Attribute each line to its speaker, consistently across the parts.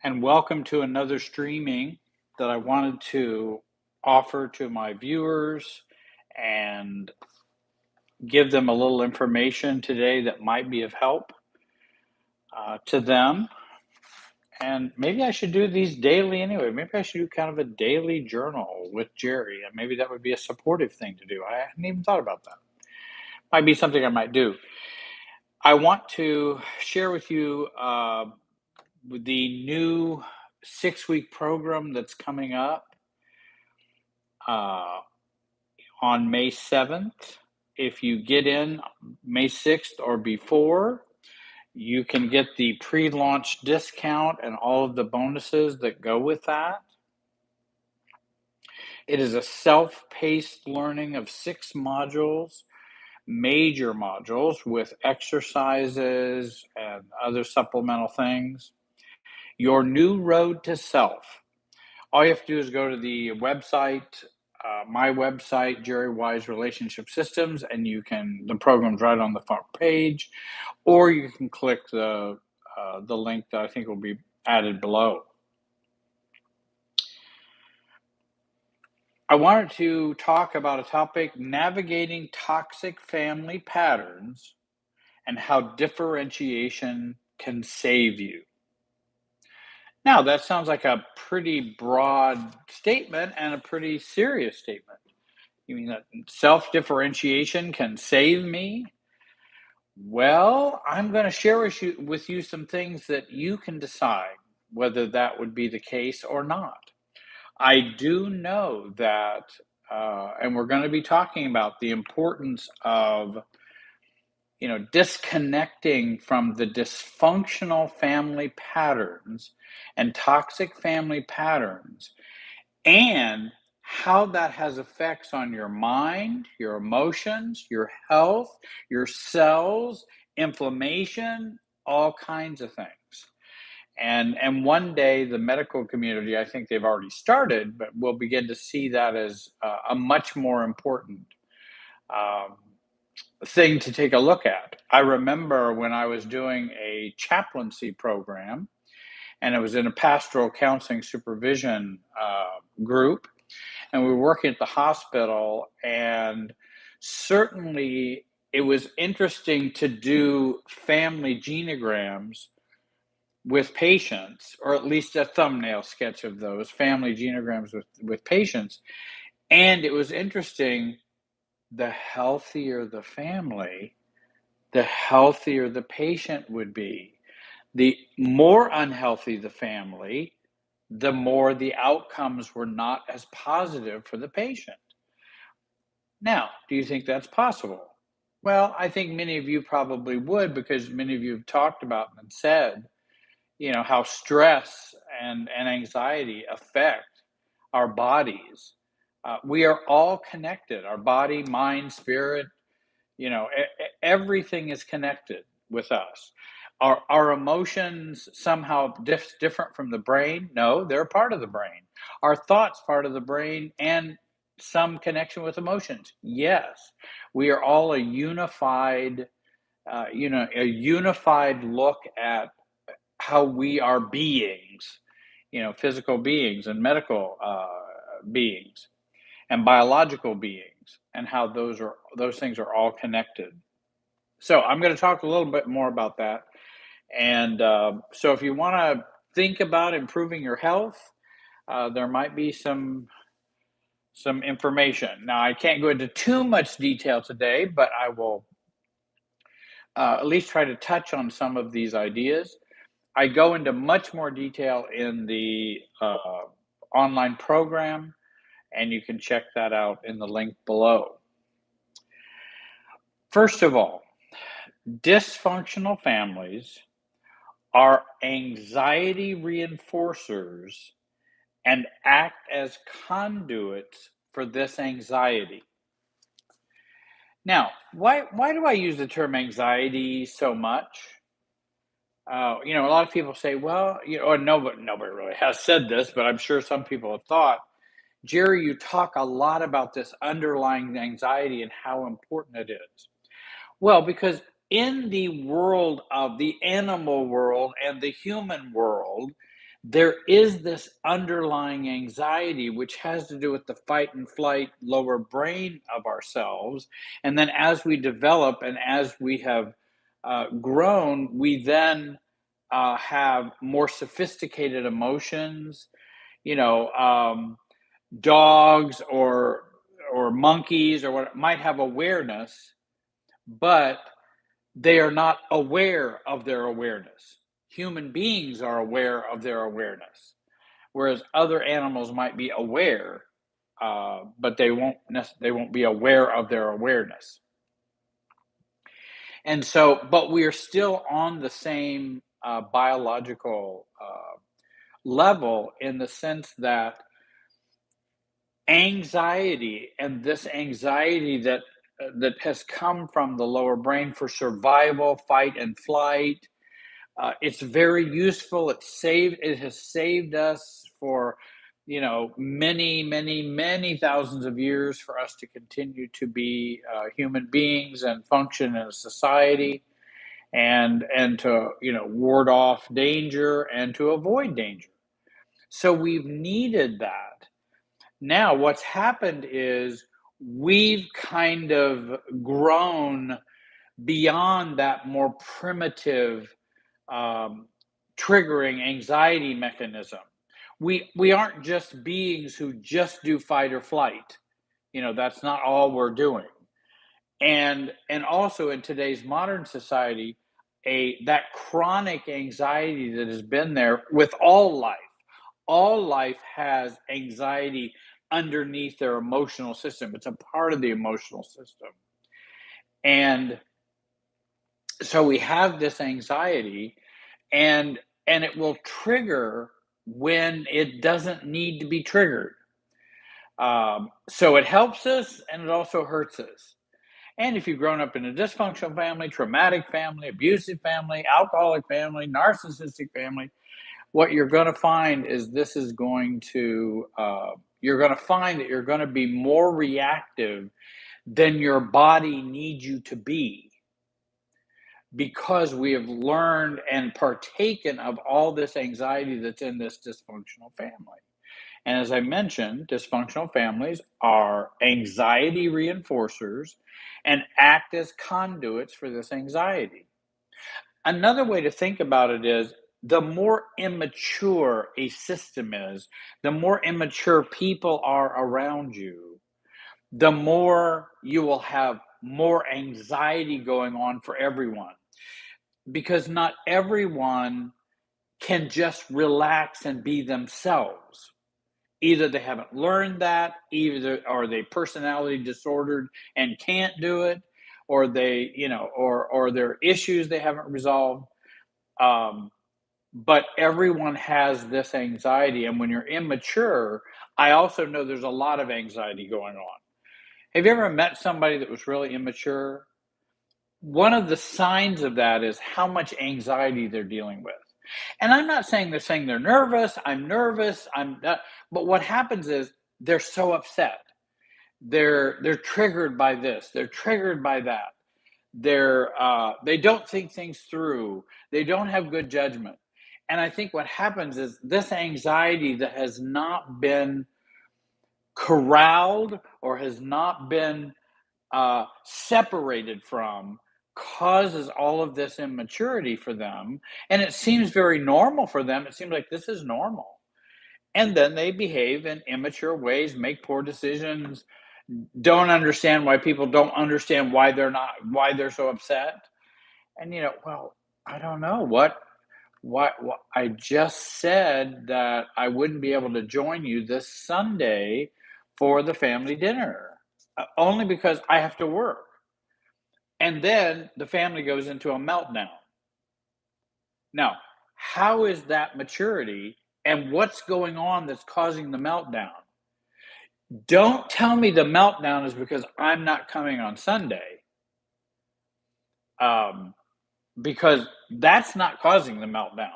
Speaker 1: and welcome to another streaming that I wanted to offer to my viewers and give them a little information today that might be of help to them. And maybe I should do these daily anyway. Maybe I should do kind of a daily journal with Jerry, and maybe that would be a supportive thing to do. I hadn't even thought about that. Might be something I might do. I want to share with you the new 6-week program that's coming up uh, on May 7th. If you get in May 6th or before, you can get the pre-launch discount and all of the bonuses that go with that. It is a self-paced learning of 6 modules, major modules with exercises and other supplemental things. Your new road to self. All you have to do is go to the website, my website, Jerry Wise Relationship Systems, and the program's right on the front page, or you can click the link that I think will be added below. I wanted to talk about a topic, navigating toxic family patterns and how differentiation can save you. Now, that sounds like a pretty broad statement and a pretty serious statement. You mean that self-differentiation can save me? Well, I'm going to share with you some things that you can decide whether that would be the case or not. I do know that, and we're going to be talking about the importance of disconnecting from the dysfunctional family patterns and toxic family patterns, and how that has effects on your mind, your emotions, your health, your cells, inflammation, all kinds of things. And one day the medical community, I think they've already started, but we'll begin to see that as a much more important um, thing to take a look at. I remember when I was doing a chaplaincy program, and it was in a pastoral counseling supervision group, and we were working at the hospital, and certainly it was interesting to do family genograms with patients, or at least a thumbnail sketch of those family genograms with patients. And it was interesting, the healthier the family, the healthier the patient would be. The more unhealthy the family, the more the outcomes were not as positive for the patient. Now, do you think that's possible? Well, I think many of you probably would, because many of you have talked about and said, how stress and anxiety affect our bodies. We are all connected, our body, mind, spirit, everything is connected with us. Our emotions somehow different from the brain? No, they're part of the brain. Our thoughts part of the brain, and some connection with emotions? Yes. We are all a unified, a unified look at how we are beings, physical beings and medical beings and biological beings, and how those things are all connected. So I'm going to talk a little bit more about that. And so if you want to think about improving your health, there might be some information. Now, I can't go into too much detail today, but I will at least try to touch on some of these ideas. I go into much more detail in the online program, and you can check that out in the link below. First of all, dysfunctional families are anxiety reinforcers and act as conduits for this anxiety. Now, why do I use the term anxiety so much? A lot of people say, well, or nobody really has said this, but I'm sure some people have thought, Jerry, you talk a lot about this underlying anxiety and how important it is. Well, because in the world of the animal world and the human world, there is this underlying anxiety which has to do with the fight and flight lower brain of ourselves. And then as we develop and as we have grown, we then have more sophisticated emotions. You know, dogs or monkeys or what might have awareness, but they are not aware of their awareness. Human beings are aware of their awareness, whereas other animals might be aware, but they won't be aware of their awareness. And so, but we are still on the same biological level in the sense that anxiety and this anxiety that has come from the lower brain for survival, fight and flight. It's very useful. It has saved us for, many, many, many thousands of years for us to continue to be human beings and function in a society and to, ward off danger and to avoid danger. So we've needed that. Now, what's happened is we've kind of grown beyond that more primitive um, triggering anxiety mechanism. We aren't just beings who just do fight or flight. That's not all we're doing. And also in today's modern society, a that chronic anxiety that has been there with all life has anxiety underneath their emotional system. It's a part of the emotional system. And so we have this anxiety and it will trigger when it doesn't need to be triggered. So it helps us and it also hurts us. And if you've grown up in a dysfunctional family, traumatic family, abusive family, alcoholic family, narcissistic family, what you're going to find is this is going to, you're going to find that you're going to be more reactive than your body needs you to be because we have learned and partaken of all this anxiety that's in this dysfunctional family. And as I mentioned, dysfunctional families are anxiety reinforcers and act as conduits for this anxiety. Another way to think about it is the more immature a system is, the more immature people are around you, the more you will have more anxiety going on for everyone. Because not everyone can just relax and be themselves. Either they haven't learned that, either are they personality disordered and can't do it, or they, or there are issues they haven't resolved. Um, but everyone has this anxiety, and when you're immature, I also know there's a lot of anxiety going on. Have you ever met somebody that was really immature? One of the signs of that is how much anxiety they're dealing with. And I'm not saying they're nervous, I'm not, but what happens is they're so upset. They're triggered by this, they're triggered by that. They don't think things through. They don't have good judgment. And I think what happens is this anxiety that has not been corralled or has not been separated from causes all of this immaturity for them. And it seems very normal for them. It seems like this is normal. And then they behave in immature ways, make poor decisions, don't understand why people don't understand why they're so upset. And well, I don't know what I just said that I wouldn't be able to join you this Sunday for the family dinner, only because I have to work. And then the family goes into a meltdown. Now, how is that maturity and what's going on that's causing the meltdown? Don't tell me the meltdown is because I'm not coming on Sunday, um, because that's not causing the meltdown.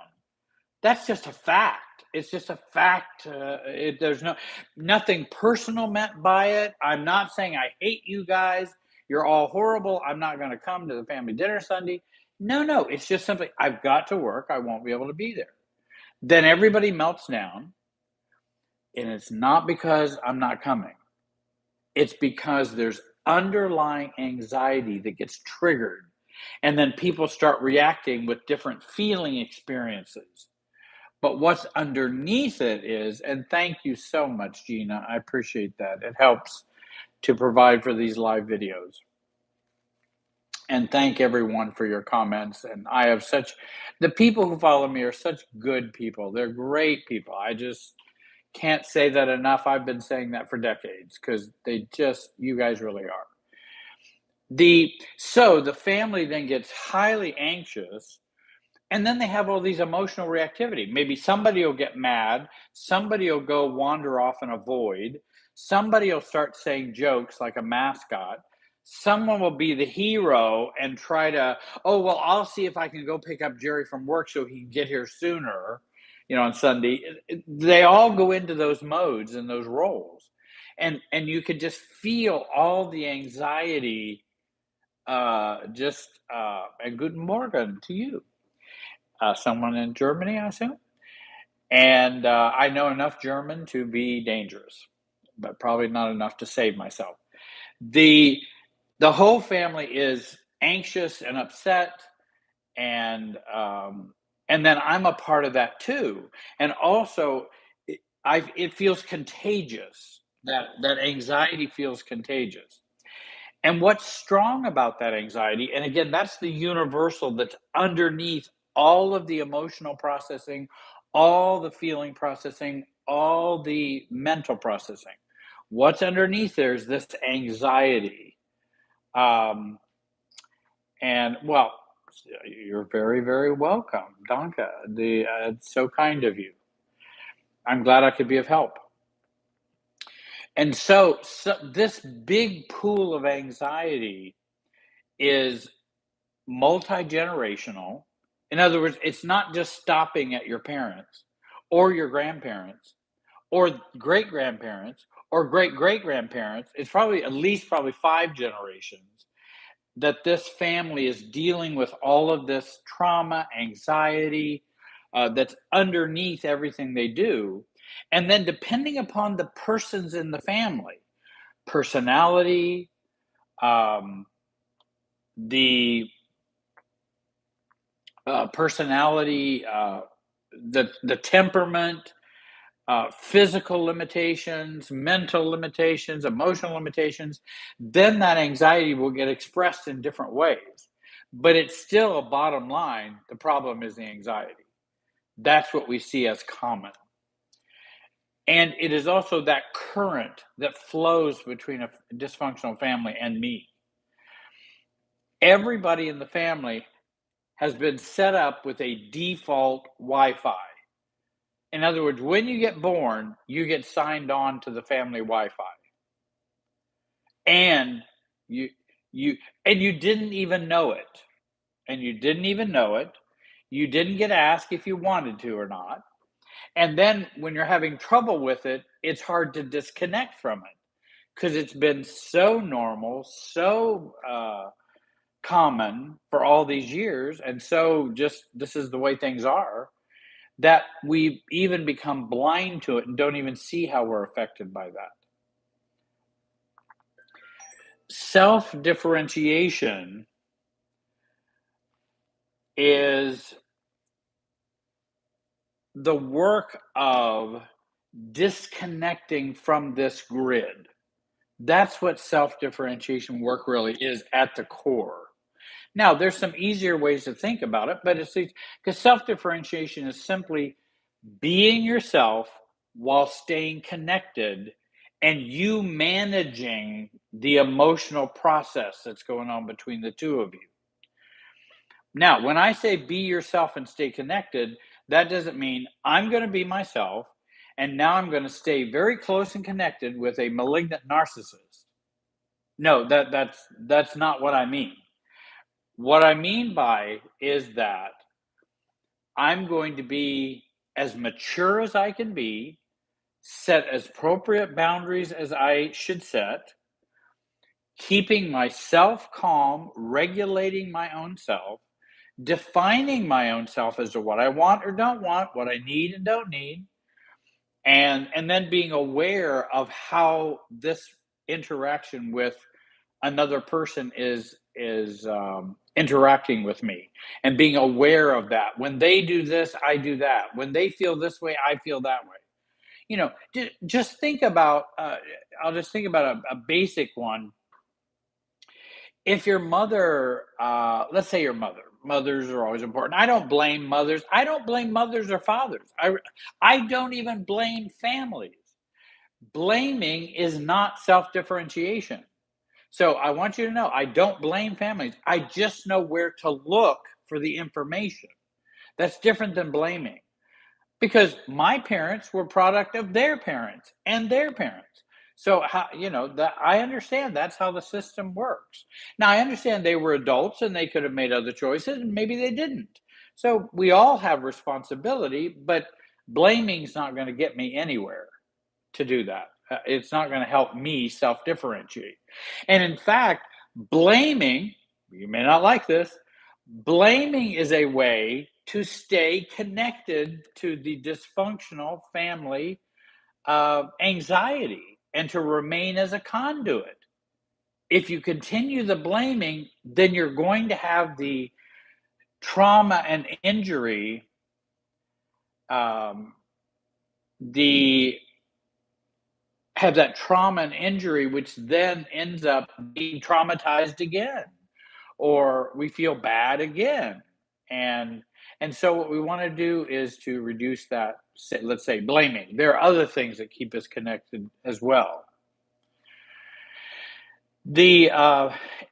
Speaker 1: That's just a fact. It's just a fact. There's nothing personal meant by it. I'm not saying I hate you guys. You're all horrible. I'm not going to come to the family dinner Sunday. No, it's just simply I've got to work. I won't be able to be there. Then everybody melts down, and it's not because I'm not coming. It's because there's underlying anxiety that gets triggered, and then people start reacting with different feeling experiences. But what's underneath it is, and thank you so much, Gina. I appreciate that. It helps to provide for these live videos. And thank everyone for your comments. And I have the people who follow me are such good people. They're great people. I just can't say that enough. I've been saying that for decades because you guys really are. So the family then gets highly anxious, and then they have all these emotional reactivity. Maybe somebody will get mad, somebody will go wander off in a void, somebody will start saying jokes like a mascot, someone will be the hero and try to, oh, well, I'll see if I can go pick up Jerry from work so he can get here sooner, on Sunday. They all go into those modes and those roles. And you could just feel all the anxiety, and Guten Morgen to you. Someone in Germany, I assume. And I know enough German to be dangerous, but probably not enough to save myself. The whole family is anxious and upset, and then I'm a part of that too. And also, it feels contagious. That anxiety feels contagious. And what's strong about that anxiety, and again, that's the universal that's underneath all of the emotional processing, all the feeling processing, all the mental processing. What's underneath there is this anxiety. Um, and well, you're very, very welcome, Danke. It's so kind of you. I'm glad I could be of help. And so this big pool of anxiety is multi-generational. In other words, it's not just stopping at your parents or your grandparents or great grandparents or great great grandparents. It's probably at least 5 generations that this family is dealing with all of this trauma, anxiety, that's underneath everything they do. And then, depending upon the persons in the family, personality, the personality, the temperament, physical limitations, mental limitations, emotional limitations, then that anxiety will get expressed in different ways. But it's still a bottom line. The problem is the anxiety. That's what we see as common. And it is also that current that flows between a dysfunctional family and me. Everybody in the family has been set up with a default Wi-Fi. In other words, when you get born, you get signed on to the family Wi-Fi. And you didn't even know it. And you didn't even know it. You didn't get asked if you wanted to or not. And then when you're having trouble with it, it's hard to disconnect from it because it's been so normal, so common for all these years, and so just this is the way things are, that we even become blind to it and don't even see how we're affected by that. Self-differentiation is the work of disconnecting from this grid. That's what self-differentiation work really is at the core. Now, there's some easier ways to think about it, but it's because self-differentiation is simply being yourself while staying connected and you managing the emotional process that's going on between the two of you. Now, when I say be yourself and stay connected, that doesn't mean I'm going to be myself and now I'm going to stay very close and connected with a malignant narcissist. No, that's not what I mean. What I mean by is that I'm going to be as mature as I can be, set as appropriate boundaries as I should set, keeping myself calm, regulating my own self, defining my own self as to what I want or don't want, what I need and don't need, and then being aware of how this interaction with another person is interacting with me, and being aware of that. When they do this, I do that. When they feel this way, I feel that way. Just think about. I'll just think about a basic one. If your mother, let's say your mother, mothers are always important. I don't blame mothers. I don't blame mothers or fathers. I don't even blame families. Blaming is not self differentiation. So I want you to know I don't blame families. I just know where to look for the information. That's different than blaming, because my parents were product of their parents and their parents. So how, that I understand that's how the system works. Now I understand they were adults and they could have made other choices and maybe they didn't. So we all have responsibility, but blaming's not going to get me anywhere to do that. It's not going to help me self differentiate. And in fact, blaming, you may not like this, blaming is a way to stay connected to the dysfunctional family anxiety and to remain as a conduit. If you continue the blaming, then you're going to have the trauma and injury, the have that trauma and injury, which then ends up being traumatized again, or we feel bad again. And and so what we want to do is to reduce that, let's say blaming. There are other things that keep us connected as well. The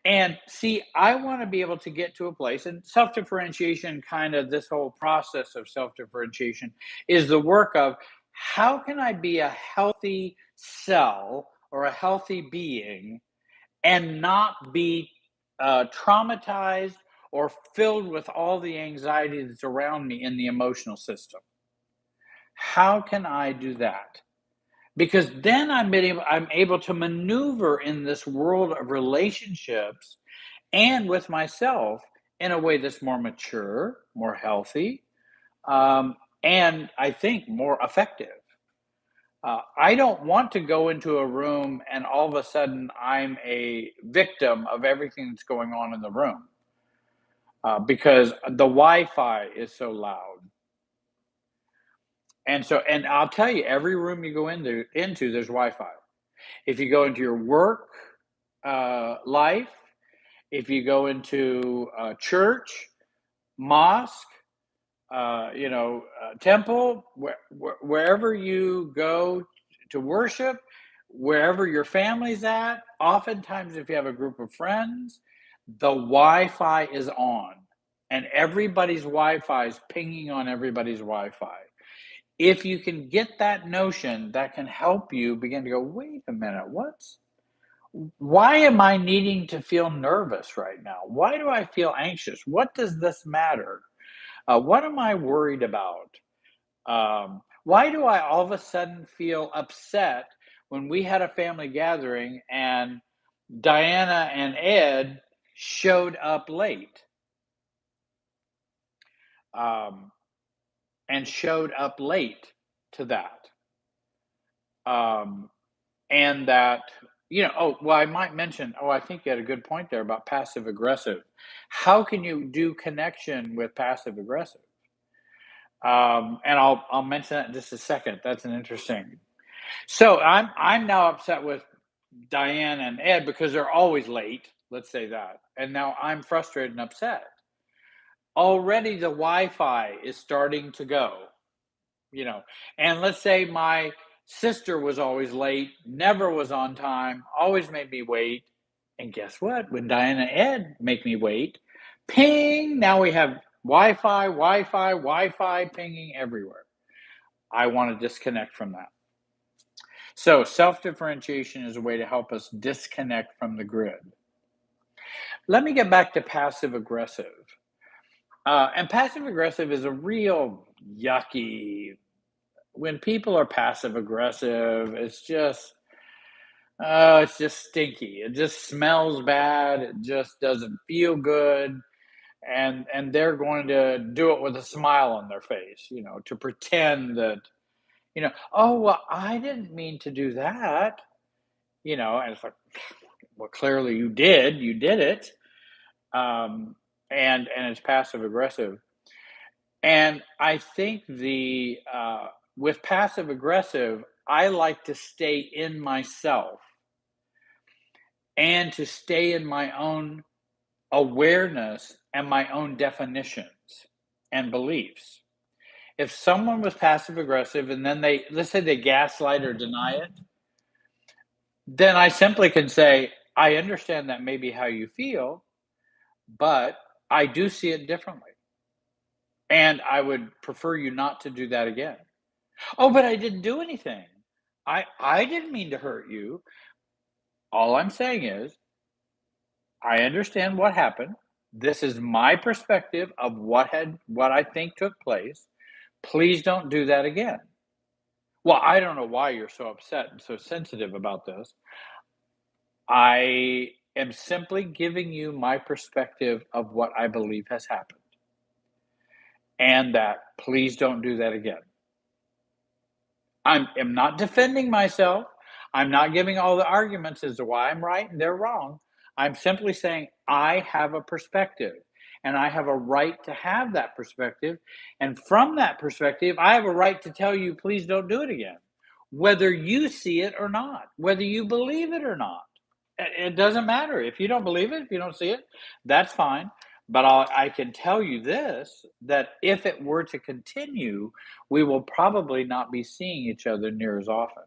Speaker 1: and see, I want to be able to get to a place, and self differentiation, kind of this whole process of self differentiation, is the work of how can I be a healthy cell or a healthy being and not be traumatized or filled with all the anxiety that's around me in the emotional system. How can I do that? Because then I'm able to maneuver in this world of relationships and with myself in a way that's more mature, more healthy, and I think more effective. I don't want to go into a room and all of a sudden I'm a victim of everything that's going on in the room, because the Wi-Fi is so loud. And I'll tell you, every room you go into there's Wi-Fi. If you go into your work life, if you go into church, mosque, temple, wherever you go to worship, wherever your family's at, oftentimes if you have a group of friends, the Wi-Fi is on, and everybody's Wi-Fi is pinging on everybody's Wi-Fi. If you can get that notion, that can help you begin to go, wait a minute, why am I needing to feel nervous right now? Why do I feel anxious? What does this matter? What am I worried about? Why do I all of a sudden feel upset when we had a family gathering and Diana and Ed showed up late? And showed up late to that. And that, oh, well, I might mention, I think you had a good point there about passive aggressive. How can you do connection with passive aggressive? And I'll mention that in just a second. That's an interesting. So I'm now upset with Diane and Ed because they're always late. Let's say that, and now I'm frustrated and upset. Already the Wi-Fi is starting to go. And let's say my sister was always late, never was on time, always made me wait. And guess what? When Diana and Ed make me wait, ping, now we have Wi-Fi pinging everywhere. I want to disconnect from that. So self-differentiation is a way to help us disconnect from the grid. Let me get back to passive-aggressive. And passive-aggressive is a real yucky. When people are passive-aggressive, it's just stinky. It just smells bad. It just doesn't feel good. and they're going to do it with a smile on their face, to pretend that, oh, well, I didn't mean to do that, and it's like, well, clearly you did it. And it's passive aggressive. And I think the with passive aggressive, I like to stay in myself and to stay in my own awareness and my own definitions and beliefs. If someone was passive aggressive and then let's say they gaslight or deny it, then I simply can say, I understand that may be how you feel, but I do see it differently. And I would prefer you not to do that again. Oh, but I didn't do anything. I didn't mean to hurt you. All I'm saying is, I understand what happened. This is my perspective of what I think took place. Please don't do that again. Well, I don't know why you're so upset and so sensitive about this. I am simply giving you my perspective of what I believe has happened. And that please don't do that again. I am not defending myself. I'm not giving all the arguments as to why I'm right and they're wrong. I'm simply saying I have a perspective and I have a right to have that perspective. And from that perspective, I have a right to tell you, please don't do it again, whether you see it or not, whether you believe it or not. It doesn't matter. If you don't believe it, if you don't see it, that's fine. But I can tell you this, that if it were to continue, we will probably not be seeing each other near as often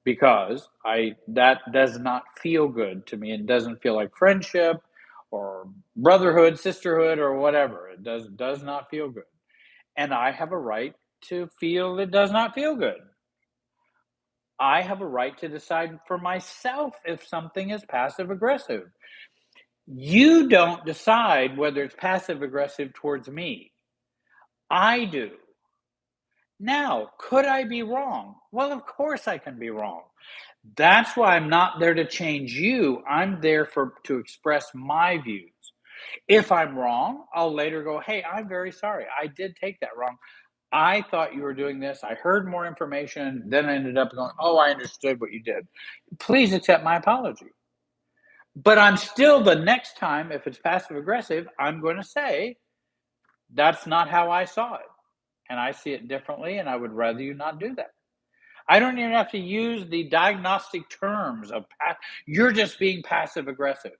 Speaker 1: because that does not feel good to me. It doesn't feel like friendship or brotherhood, sisterhood, or whatever. It does not feel good. And I have a right to feel it does not feel good. I have a right to decide for myself if something is passive aggressive. You don't decide whether it's passive aggressive towards me. I do. Now, could I be wrong? Well, of course I can be wrong. That's why I'm not there to change you. I'm there to express my views. If I'm wrong, I'll later go, "Hey, I'm very sorry. I did take that wrong. I thought you were doing this. I heard more information. Then I ended up going, oh, I understood what you did. Please accept my apology." But I'm still, the next time, if it's passive aggressive, I'm going to say, that's not how I saw it. And I see it differently, and I would rather you not do that. I don't even have to use the diagnostic terms of you're just being passive aggressive.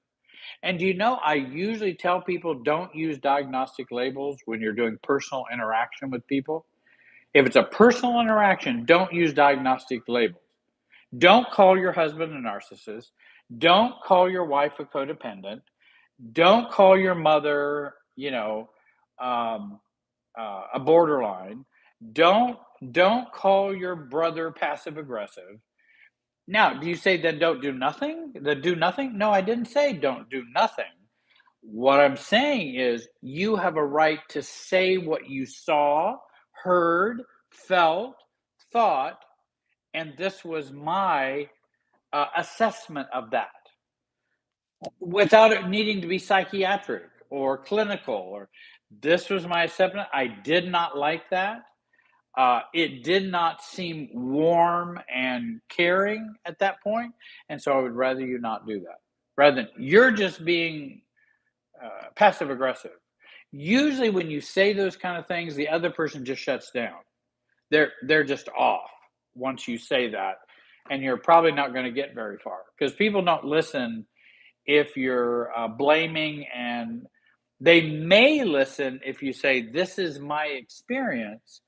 Speaker 1: And do you know, I usually tell people don't use diagnostic labels when you're doing personal interaction with people. If it's a personal interaction, don't use diagnostic labels. Don't call your husband a narcissist. Don't call your wife a codependent. Don't call your mother, um, a borderline. Don't don't call your brother passive aggressive. Now, do you say then don't do nothing? Then do nothing? No, I didn't say don't do nothing. What I'm saying is you have a right to say what you saw, heard, felt, thought, and this was my assessment of that without it needing to be psychiatric or clinical. Or this was my assessment. I did not like that. It did not seem warm and caring at that point, and so I would rather you not do that. Rather than you're just being passive aggressive. Usually, when you say those kind of things, the other person just shuts down. They're just off once you say that, and you're probably not going to get very far because people don't listen if you're blaming, and they may listen if you say, "This is my experience."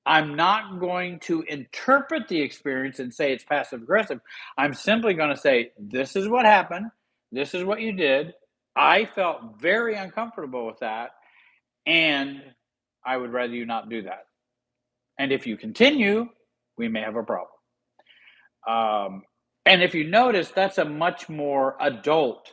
Speaker 1: I'm not going to interpret the experience and say it's passive aggressive. I'm simply going to say, this is what happened. This is what you did. I felt very uncomfortable with that. And I would rather you not do that. And if you continue, we may have a problem. And if you notice, that's a much more adult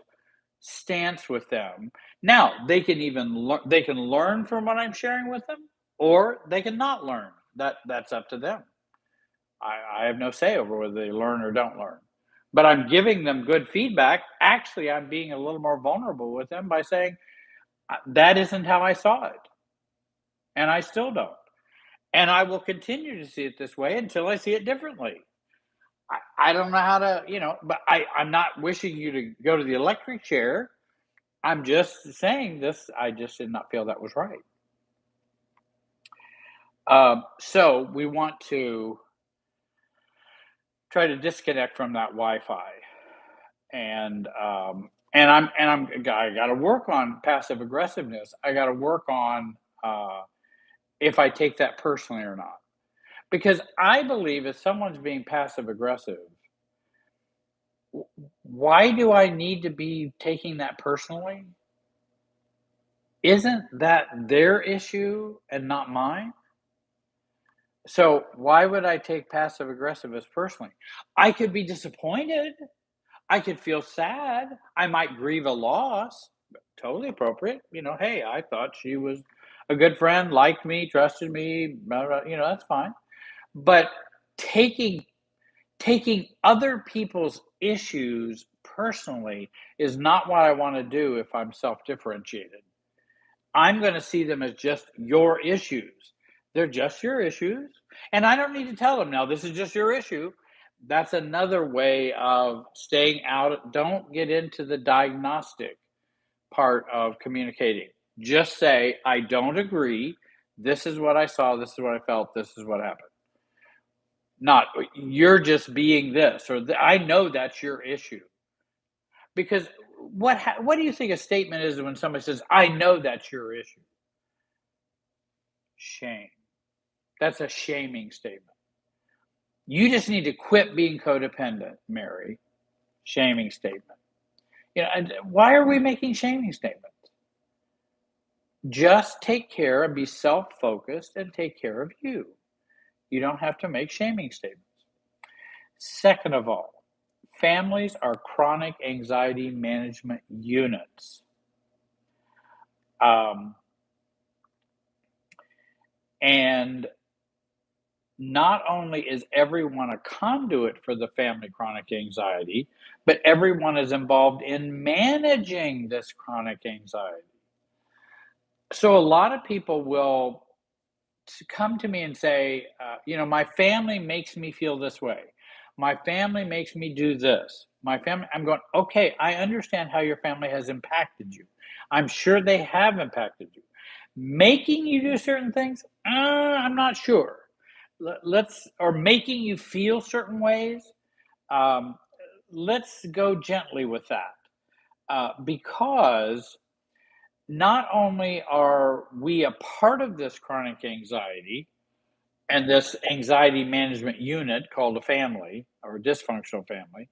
Speaker 1: stance with them. Now, they can learn from what I'm sharing with them, or they can not learn. That's up to them. I have no say over whether they learn or don't learn. But I'm giving them good feedback. Actually, I'm being a little more vulnerable with them by saying, That isn't how I saw it, and I still don't. And I will continue to see it this way until I see it differently. I don't know how to, but I'm not wishing you to go to the electric chair. I'm just saying this. I just did not feel that was right. So we want to try to disconnect from that Wi-Fi, I got to work on passive aggressiveness. I got to work on if I take that personally or not, because I believe if someone's being passive aggressive, why do I need to be taking that personally? Isn't that their issue and not mine? So why would I take passive aggressive as personally? I could be disappointed. I could feel sad. I might grieve a loss. Totally appropriate. Hey, I thought she was a good friend, liked me, trusted me, blah, blah, that's fine. But taking taking other people's issues personally is not what I want to do if I'm self-differentiated. I'm going to see them as just your issues. They're just your issues. And I don't need to tell them, now, this is just your issue. That's another way of staying out. Don't get into the diagnostic part of communicating. Just say, I don't agree. This is what I saw. This is what I felt. This is what happened. Not, you're just being this, or I know that's your issue. Because what do you think a statement is when somebody says, I know that's your issue? Shame. That's a shaming statement. You just need to quit being codependent, Mary. Shaming statement. And why are we making shaming statements? Just take care and be self-focused and take care of you. You don't have to make shaming statements. Second of all, families are chronic anxiety management units. And not only is everyone a conduit for the family chronic anxiety, but everyone is involved in managing this chronic anxiety. So a lot of people will come to me and say, my family makes me feel this way. My family makes me do this. I'm going, okay, I understand how your family has impacted you. I'm sure they have impacted you. Making you do certain things, I'm not sure. Or making you feel certain ways, let's go gently with that. Because not only are we a part of this chronic anxiety and this anxiety management unit called a family or a dysfunctional family,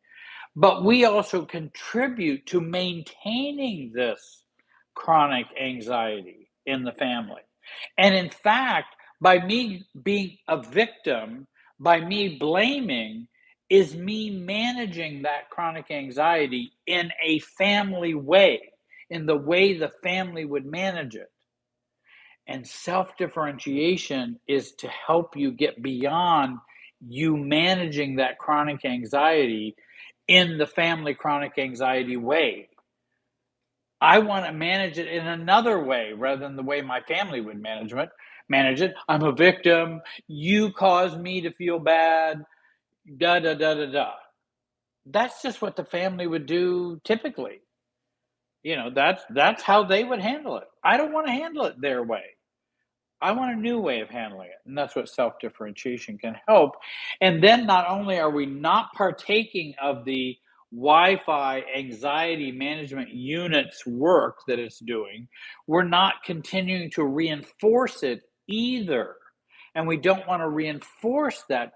Speaker 1: but we also contribute to maintaining this chronic anxiety in the family. And in fact, by me being a victim, by me blaming, is me managing that chronic anxiety in a family way, in the way the family would manage it. And self-differentiation is to help you get beyond you managing that chronic anxiety in the family chronic anxiety way. I want to manage it in another way rather than the way my family would manage it. I'm a victim. You caused me to feel bad. Da da da da da. That's just what the family would do typically. That's how they would handle it. I don't want to handle it their way. I want a new way of handling it. And that's what self differentiation can help. And then not only are we not partaking of the Wi Fi anxiety management unit's work that it's doing, we're not continuing to reinforce it either. And we don't want to reinforce that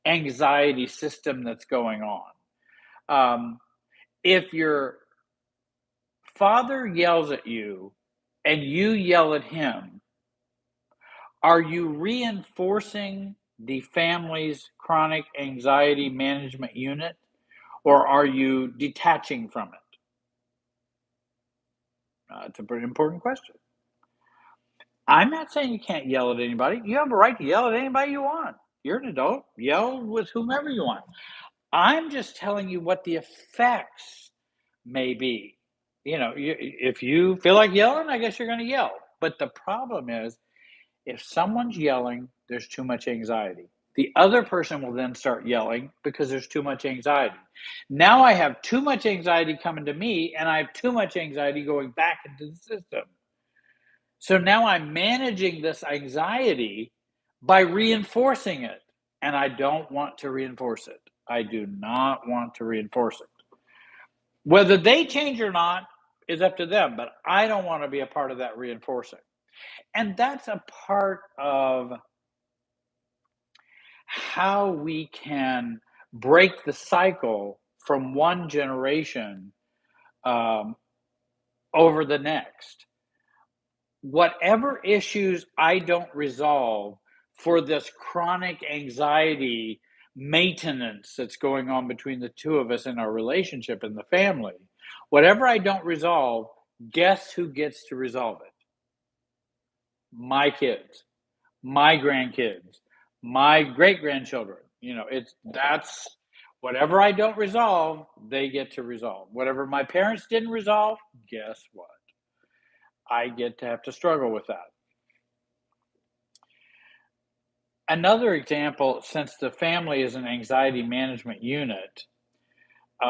Speaker 1: anxiety system that's going on. If your father yells at you and you yell at him, are you reinforcing the family's chronic anxiety management unit, or are you detaching from it? It's a pretty important question. I'm not saying you can't yell at anybody. You have a right to yell at anybody you want. You're an adult. Yell with whomever you want. I'm just telling you what the effects may be. if you feel like yelling, I guess you're going to yell. But the problem is, if someone's yelling, there's too much anxiety. The other person will then start yelling because there's too much anxiety. Now I have too much anxiety coming to me, and I have too much anxiety going back into the system. So now I'm managing this anxiety by reinforcing it. And I don't want to reinforce it. I do not want to reinforce it. Whether they change or not is up to them, but I don't want to be a part of that reinforcing. And that's a part of how we can break the cycle from one generation um, over the next. Whatever issues I don't resolve for this chronic anxiety maintenance that's going on between the two of us in our relationship and the family, whatever I don't resolve, guess who gets to resolve it? My kids, my grandkids, my great grandchildren. That's whatever I don't resolve, they get to resolve. Whatever my parents didn't resolve, guess what? I get to have to struggle with that. Another example, since the family is an anxiety management unit,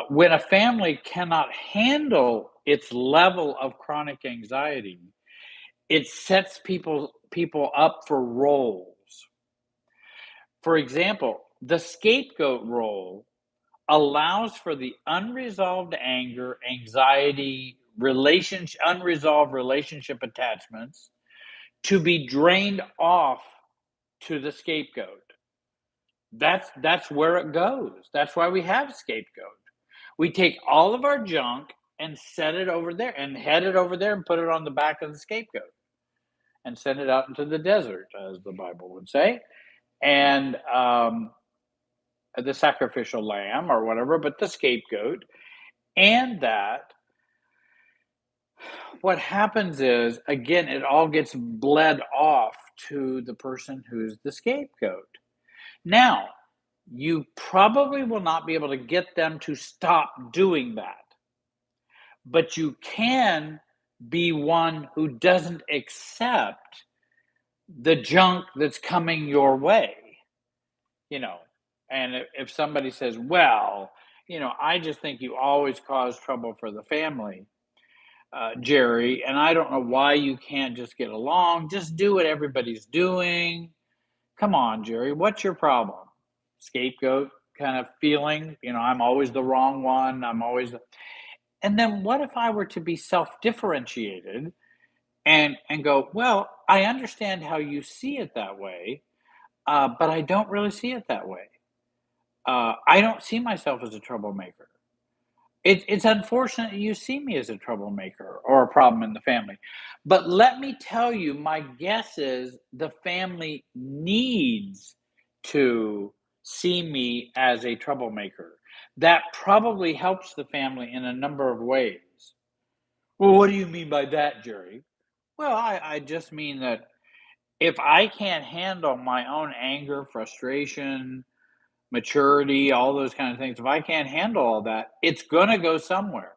Speaker 1: when a family cannot handle its level of chronic anxiety, it sets people up for roles. For example, the scapegoat role allows for the unresolved anger, anxiety, unresolved relationship attachments to be drained off to the scapegoat. That's where it goes. That's why we have scapegoat. We take all of our junk and set it over there and head it over there and put it on the back of the scapegoat and send it out into the desert, as the Bible would say. And the sacrificial lamb or whatever, but the scapegoat. And that what happens is, again, it all gets bled off to the person who's the scapegoat. Now, you probably will not be able to get them to stop doing that, but you can be one who doesn't accept the junk that's coming your way, you know. And if somebody says, well, I just think you always cause trouble for the family, Jerry, and I don't know why you can't just get along. Just do what everybody's doing. Come on, Jerry, what's your problem? Scapegoat kind of feeling, I'm always the wrong one. And then what if I were to be self-differentiated and go, well, I understand how you see it that way, but I don't really see it that way. I don't see myself as a troublemaker. It's unfortunate you see me as a troublemaker or a problem in the family. But let me tell you, my guess is the family needs to see me as a troublemaker. That probably helps the family in a number of ways. Well, what do you mean by that, Jerry? Well, I just mean that if I can't handle my own anger, frustration, maturity, all those kind of things, if I can't handle all that, it's going to go somewhere.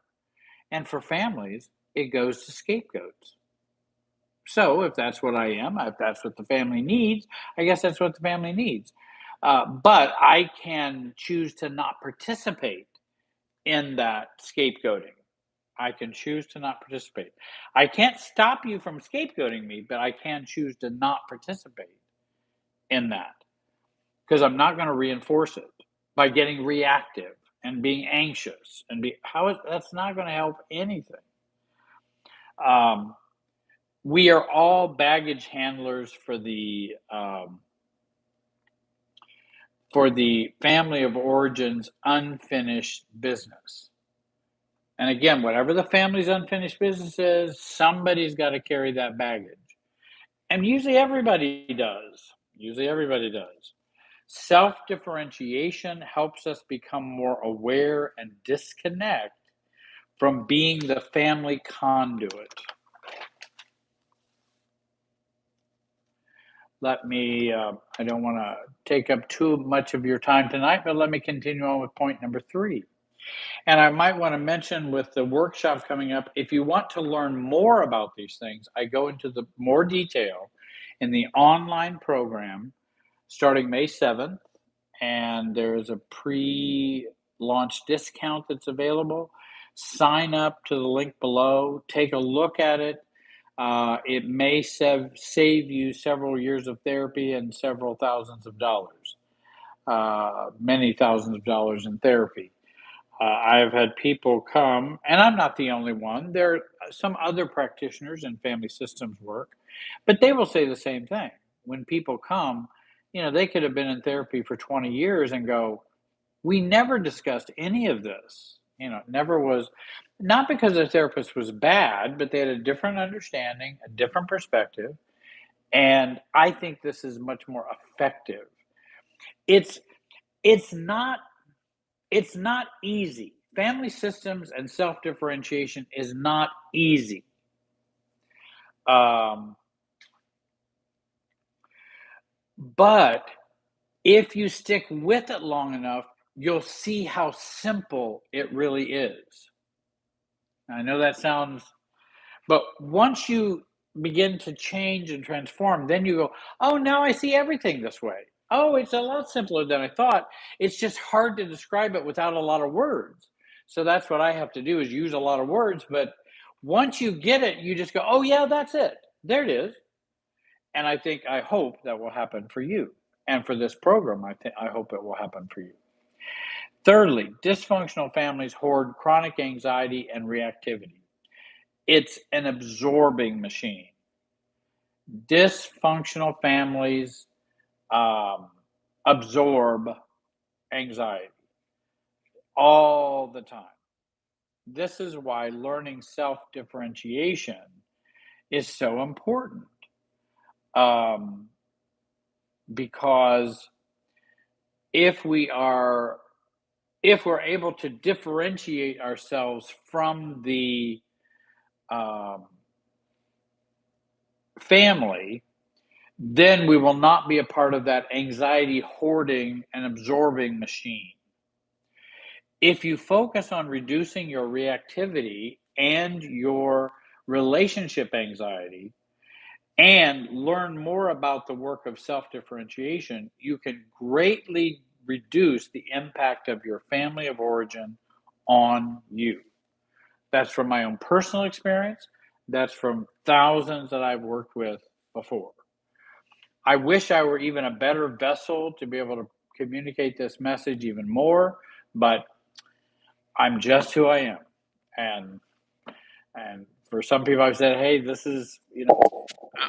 Speaker 1: And for families, it goes to scapegoats. So if that's what I am, if that's what the family needs, I guess that's what the family needs. But I can choose to not participate in that scapegoating. I can choose to not participate. I can't stop you from scapegoating me, but I can choose to not participate in that because I'm not going to reinforce it by getting reactive and being anxious that's not going to help anything. We are all baggage handlers for the family of origin's unfinished business. And again, whatever the family's unfinished business is, somebody's got to carry that baggage. And usually everybody does. Self-differentiation helps us become more aware and disconnect from being the family conduit. I don't want to take up too much of your time tonight, but let me continue on with point number 3. And I might want to mention with the workshop coming up, if you want to learn more about these things, I go into the more detail in the online program starting May 7th, and there's a pre-launch discount that's available. Sign up to the link below, take a look at it. It may save you several years of therapy and several thousands of dollars, many thousands of dollars in therapy. I've had people come, and I'm not the only one. There are some other practitioners in family systems work, but they will say the same thing. When people come, they could have been in therapy for 20 years and go, we never discussed any of this. Never was, not because the therapist was bad, but they had a different understanding, a different perspective. And I think this is much more effective. It's it's not it's not easy. Family systems and self-differentiation is not easy. Um, but if you stick with it long enough, you'll see how simple it really is. I know that sounds, but once you begin to change and transform, then you go, oh, now I see everything this way. Oh, it's a lot simpler than I thought. It's just hard to describe it without a lot of words. So that's what I have to do is use a lot of words. But once you get it, you just go, oh, yeah, that's it. There it is. And I hope that will happen for you. And for this program, I hope it will happen for you. Thirdly, dysfunctional families hoard chronic anxiety and reactivity. It's an absorbing machine. Dysfunctional families absorb anxiety all the time. This is why learning self differentiation is so important, um, because if we are if we're able to differentiate ourselves from the um, family, then we will not be a part of that anxiety hoarding and absorbing machine. If you focus on reducing your reactivity and your relationship anxiety and learn more about the work of self differentiation, you can greatly reduce the impact of your family of origin on you. That's from my own personal experience. That's from thousands that I've worked with before. I wish I were even a better vessel to be able to communicate this message even more, but I'm just who I am. And for some people I've said, hey, this is,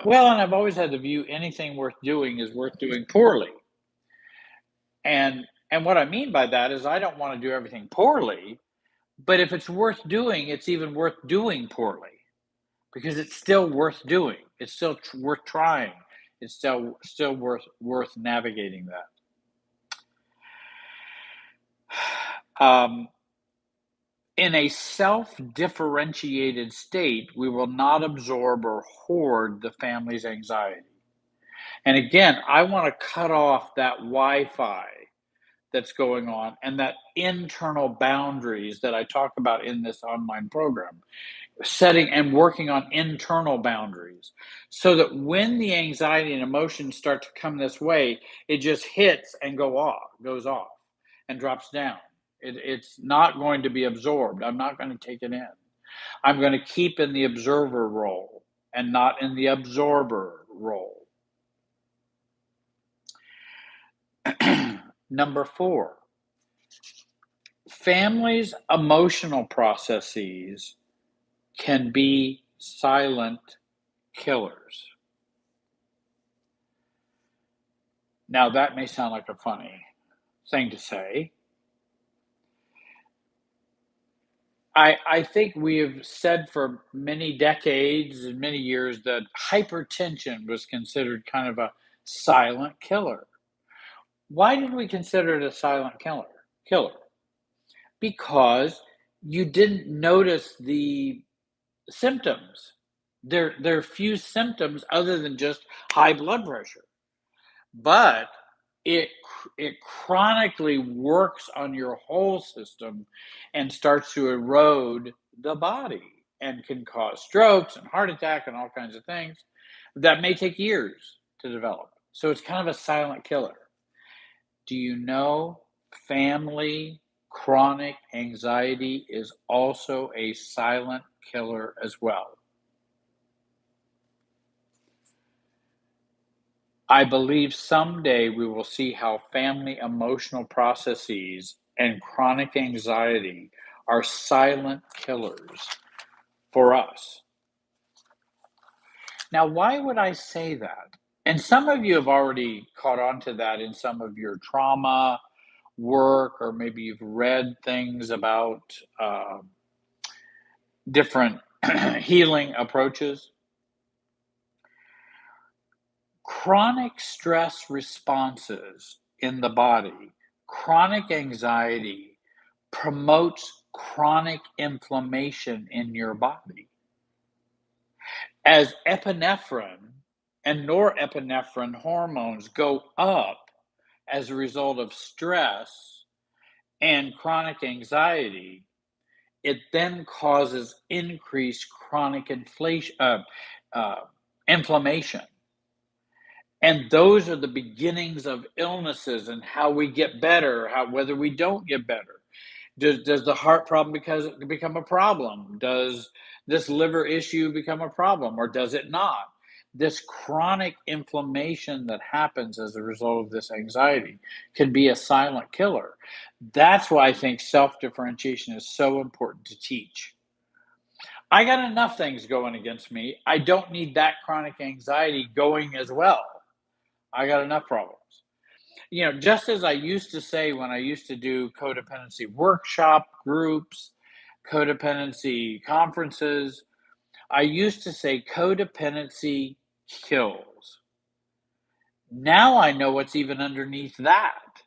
Speaker 1: well, and I've always had the view anything worth doing is worth doing poorly. And what I mean by that is I don't want to do everything poorly, but if it's worth doing, it's even worth doing poorly because it's still worth doing. It's still worth trying. It's still worth navigating that. In a self-differentiated state, we will not absorb or hoard the family's anxiety. And again, I want to cut off that Wi-Fi that's going on and that internal boundaries that I talk about in this online program. Setting and working on internal boundaries so that when the anxiety and emotions start to come this way, it just hits and goes off and drops down. It's not going to be absorbed. I'm not going to take it in. I'm going to keep in the observer role and not in the absorber role. Number 4, families' emotional processes can be silent killers. Now, that may sound like a funny thing to say. I think we have said for many decades and many years that hypertension was considered kind of a silent killer. Why did we consider it a silent killer? Because you didn't notice the symptoms. There are few symptoms other than just high blood pressure. But it it chronically works on your whole system and starts to erode the body and can cause strokes and heart attack and all kinds of things that may take years to develop. So it's kind of a silent killer. Do you know family chronic anxiety is also a silent killer as well? I believe someday we will see how family emotional processes and chronic anxiety are silent killers for us. Now, why would I say that? And some of you have already caught on to that in some of your trauma work, or maybe you've read things about different healing approaches. Chronic stress responses in the body, chronic anxiety promotes chronic inflammation in your body. As epinephrine and norepinephrine hormones go up as a result of stress and chronic anxiety, it then causes increased chronic inflammation. And those are the beginnings of illnesses and how we get better, whether we don't get better. Does the heart problem become a problem? Does this liver issue become a problem, or does it not? This chronic inflammation that happens as a result of this anxiety can be a silent killer. That's why I think self-differentiation is so important to teach. I got enough things going against me. I don't need that chronic anxiety going as well. I got enough problems. Just as I used to say when I used to do codependency workshop groups, codependency conferences, I used to say codependency kills. Now I know what's even underneath that,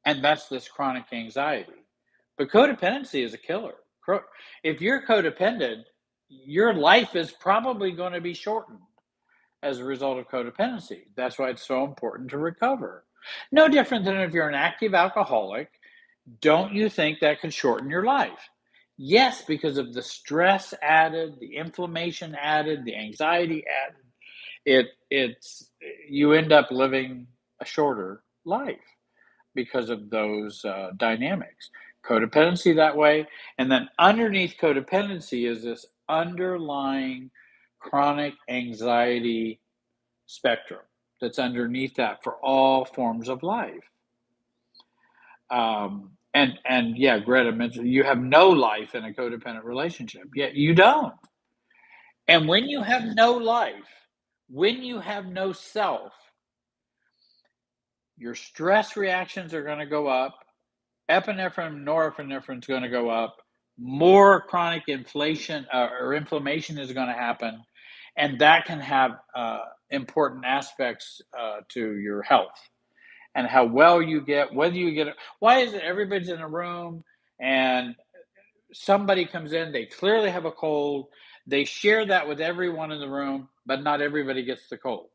Speaker 1: and that's this chronic anxiety. But codependency is a killer. If you're codependent, your life is probably going to be shortened as a result of codependency. That's why it's so important to recover. No different than if you're an active alcoholic. Don't you think that could shorten your life? Yes, because of the stress added, the inflammation added, the anxiety added. It's you end up living a shorter life because of those dynamics. Codependency that way, and then underneath codependency is this underlying chronic anxiety spectrum that's underneath that for all forms of life. And yeah, Greta mentioned you have no life in a codependent relationship. Yet you don't. And when you have no life, when you have no self, your stress reactions are going to go up. Epinephrine, norepinephrine is going to go up. More chronic inflation or inflammation is going to happen, and that can have important aspects to your health and how well you get, whether you get it. Why is it everybody's in a room and somebody comes in, they clearly have a cold, they share that with everyone in the room, but not everybody gets the cold?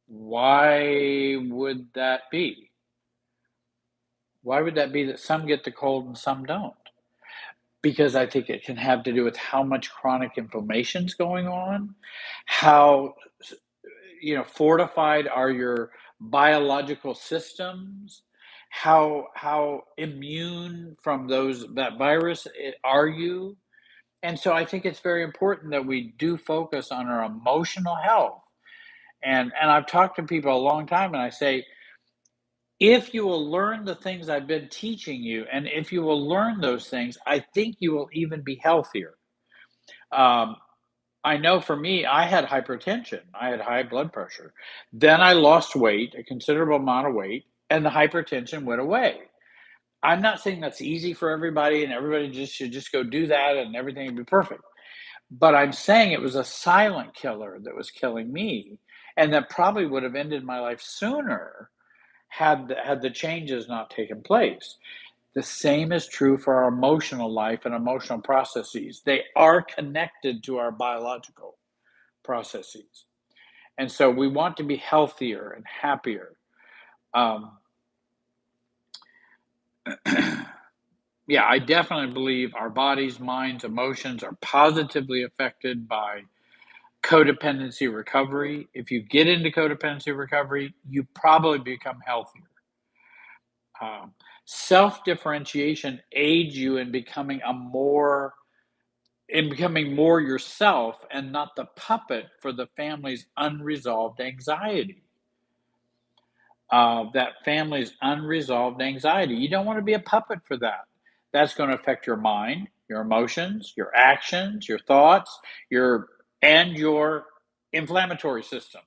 Speaker 1: Why would that be? Why would that be that some get the cold and some don't? Because I think it can have to do with how much chronic inflammation is going on, how fortified are your biological systems, how immune from that virus are you. And so I think it's very important that we do focus on our emotional health. And I've talked to people a long time, and I say, if you will learn the things I've been teaching you, and if you will learn those things, I think you will even be healthier. Um, I know for me, I had hypertension. I had high blood pressure. Then I lost weight, a considerable amount of weight, and the hypertension went away. I'm not saying that's easy for everybody and everybody should just go do that and everything would be perfect. But I'm saying it was a silent killer that was killing me, and that probably would have ended my life sooner had the changes not taken place. The same is true for our emotional life and emotional processes. They are connected to our biological processes. And so we want to be healthier and happier. Um, yeah, I definitely believe our bodies, minds, emotions are positively affected by codependency recovery. If you get into codependency recovery, you probably become healthier. Um, Self differentiation aids you in becoming more yourself and not the puppet for the family's unresolved anxiety. That family's unresolved anxiety. You don't want to be a puppet for that. That's going to affect your mind, your emotions, your actions, your thoughts, your inflammatory system.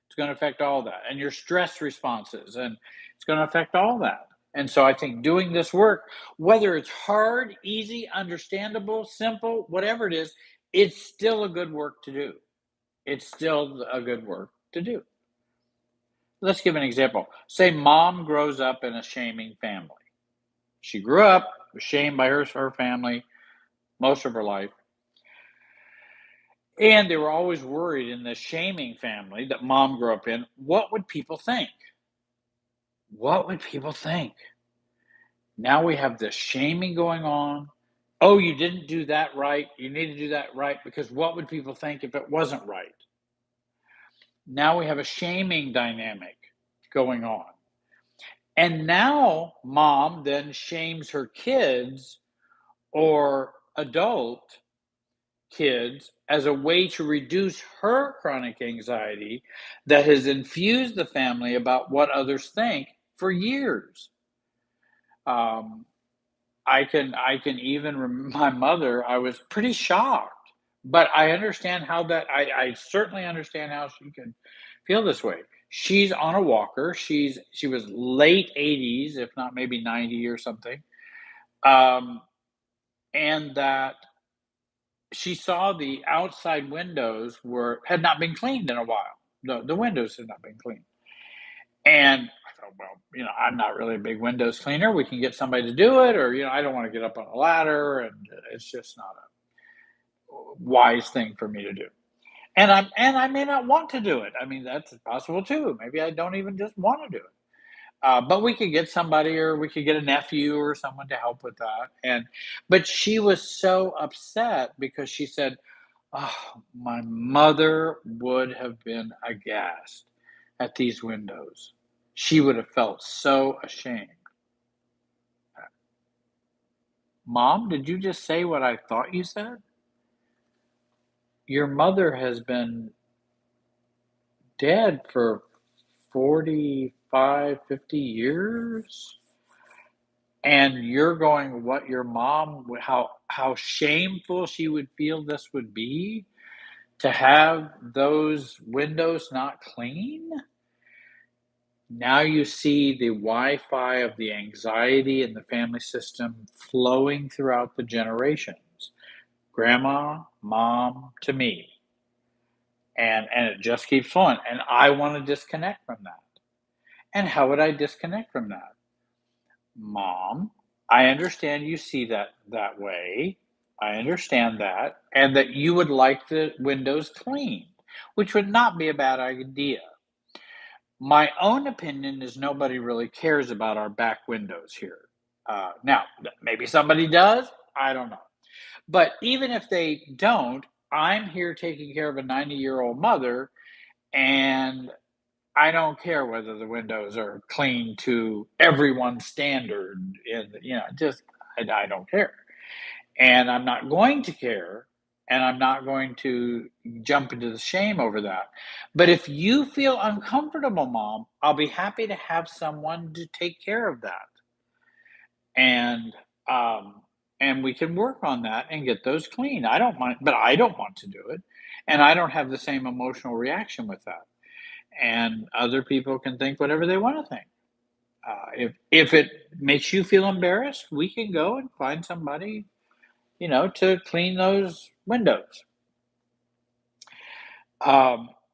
Speaker 1: It's going to affect all that, and your stress responses, and it's going to affect all that. And so I think doing this work, whether it's hard, easy, understandable, simple, whatever it is, it's still a good work to do. It's still a good work to do. Let's give an example. Say mom grows up in a shaming family. She grew up shamed by her family most of her life. And they were always worried in this shaming family that mom grew up in, what would people think? What would people think? Now we have this shaming going on. Oh, you didn't do that right. You need to do that right because what would people think if it wasn't right? Now we have a shaming dynamic going on. And now mom then shames her kids or adult kids as a way to reduce her chronic anxiety that has infused the family about what others think for years. Um, I can even my mother. I was pretty shocked, but I understand how that. I certainly understand how she can feel this way. She's on a walker. She was late 80s, if not maybe 90 or something, um, and that she saw the outside windows were had not been cleaned in a while. The windows had not been cleaned. And I thought, well, I'm not really a big windows cleaner. We can get somebody to do it, or I don't want to get up on a ladder, and it's just not a wise thing for me to do. And I may not want to do it. I mean, that's possible too. Maybe I don't even just want to do it. But we could get somebody, or we could get a nephew or someone to help with that. But she was so upset because she said, "Oh, my mother would have been aghast at these windows. She would have felt so ashamed." Mom, did you just say what I thought you said? Your mother has been dead for 45, 50 years, and you're going, what your mom, how shameful she would feel this would be to have those windows not clean? Now you see the Wi-Fi of the anxiety in the family system flowing throughout the generations. Grandma, mom, to me. And it just keeps flowing. And I want to disconnect from that. And how would I disconnect from that? Mom, I understand you see that way. I understand that. And that you would like the windows cleaned, which would not be a bad idea. My own opinion is nobody really cares about our back windows here. Now, maybe somebody does. I don't know. But even if they don't, I'm here taking care of a 90-year-old mother, and I don't care whether the windows are clean to everyone's standard. Just I don't care, and I'm not going to care, and I'm not going to jump into the shame over that. But if you feel uncomfortable, Mom, I'll be happy to have someone to take care of that, and um, and we can work on that and get those clean. I don't mind, but I don't want to do it, and I don't have the same emotional reaction with that. And other people can think whatever they want to think. If it makes you feel embarrassed, we can go and find somebody, to clean those windows.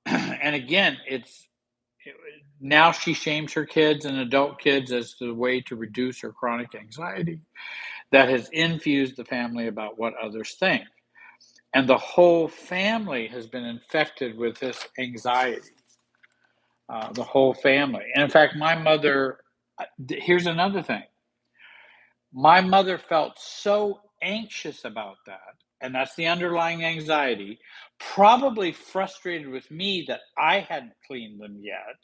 Speaker 1: And again, now she shames her kids and adult kids as the way to reduce her chronic anxiety that has infused the family about what others think. And the whole family has been infected with this anxiety. the whole family. And in fact, my mother, here's another thing. My mother felt so anxious about that, and that's the underlying anxiety, probably frustrated with me that I hadn't cleaned them yet,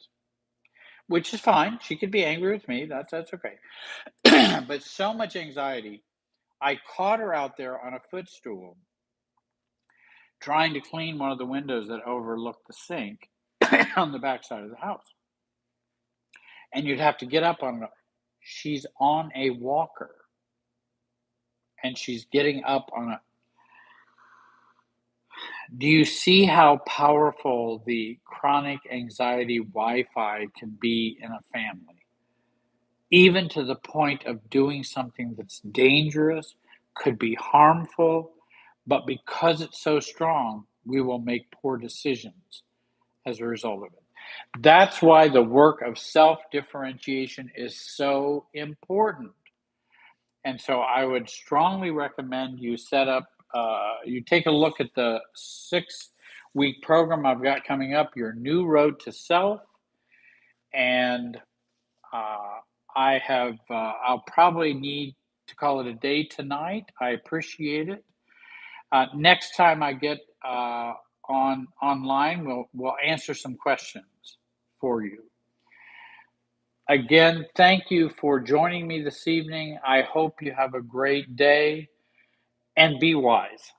Speaker 1: which is fine. She could be angry with me. That's okay. But so much anxiety. I caught her out there on a footstool trying to clean one of the windows that overlooked the sink on the backside of the house. And you'd have to get up on it. She's on a walker and she's getting up on a. Do you see how powerful the chronic anxiety Wi-Fi can be in a family? Even to the point of doing something that's dangerous, could be harmful, but because it's so strong, we will make poor decisions as a result of it. That's why the work of self-differentiation is so important. And so I would strongly recommend you set up, you take a look at the 6-week program I've got coming up, Your New Road to Self. And I'll probably need to call it a day tonight. I appreciate it. Next time I get online, we'll answer some questions for you. Again, thank you for joining me this evening. I hope you have a great day and be wise.